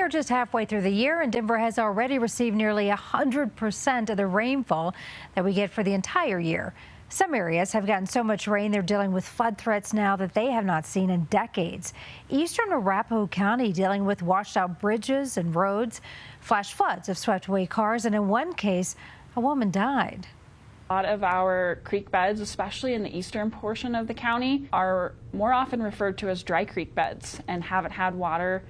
are just halfway through the year, and Denver has already received nearly 100% of the rainfall that we get for the entire year. Some areas have gotten so much rain they're dealing with flood threats now that they have not seen in decades. Eastern Arapahoe County dealing with washed out bridges and roads. Flash floods have swept away cars, and in one case, a woman died. A lot of our creek beds, especially in the eastern portion of the county, are more often referred to as dry creek beds and haven't had water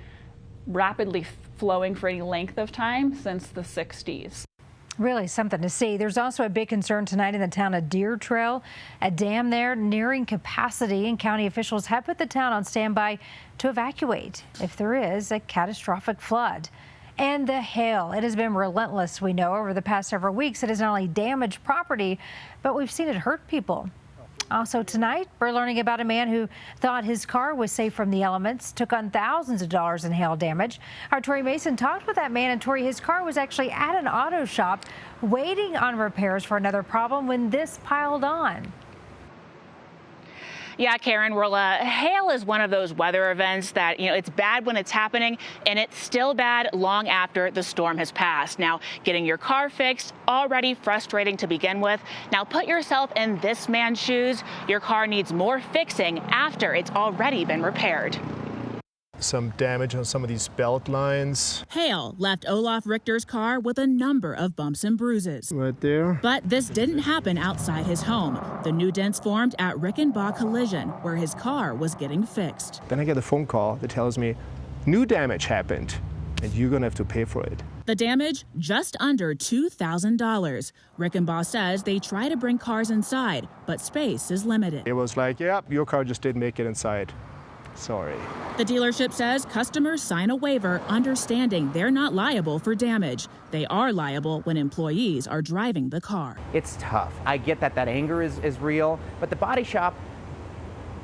rapidly flowing for any length of time since the 60s. Really something to see. There's also a big concern tonight in the town of Deer Trail. A dam there nearing capacity, and county officials have put the town on standby to evacuate if there is a catastrophic flood. And the hail, it has been relentless, we know, over the past several weeks. It has not only damaged property, but we've seen it hurt people. Also tonight, we're learning about a man who thought his car was safe from the elements, took on thousands of dollars in hail damage. Our Tori Mason talked with that man, and Tori, his car was actually at an auto shop waiting on repairs for another problem when this piled on. Yeah, Karen, well, hail is one of those weather events that, it's bad when it's happening, and it's still bad long after the storm has passed. Now, getting your car fixed, already frustrating to begin with. Now, put yourself in this man's shoes. Your car needs more fixing after it's already been repaired. Some damage on some of these belt lines. Hail left Olaf Richter's car with a number of bumps and bruises. Right there. But this didn't happen outside his home. The new dents formed at Rickenbaugh Collision, where his car was getting fixed. Then I get a phone call that tells me new damage happened and you're going to have to pay for it. The damage, just under $2,000. Rickenbaugh says they try to bring cars inside, but space is limited. It was like, yeah, your car just didn't make it inside. Sorry. The dealership says customers sign a waiver understanding they're not liable for damage. They are liable when employees are driving the car. It's tough. I get that anger is real, but the body shop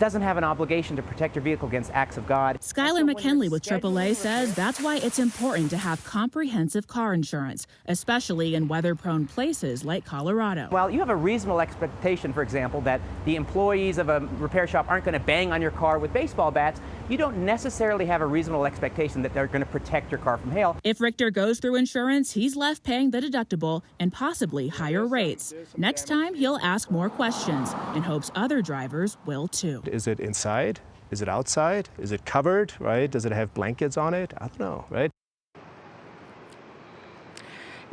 doesn't have an obligation to protect your vehicle against acts of God. Skylar McKinley with AAA says that's why it's important to have comprehensive car insurance, especially in weather-prone places like Colorado. Well, you have a reasonable expectation, for example, that the employees of a repair shop aren't going to bang on your car with baseball bats. You don't necessarily have a reasonable expectation that they're going to protect your car from hail. If Richter goes through insurance, he's left paying the deductible and possibly higher rates. Next time, he'll ask more questions and hopes other drivers will too. Is it inside? Is it outside? Is it covered, right? Does it have blankets on it? I don't know, right?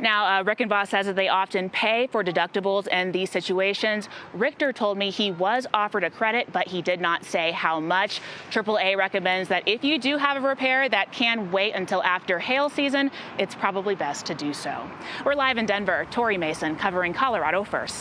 Now, Rickenbaugh says that they often pay for deductibles in these situations. Richter told me he was offered a credit, but he did not say how much. AAA recommends that if you do have a repair that can wait until after hail season, it's probably best to do so. We're live in Denver. Tori Mason covering Colorado First.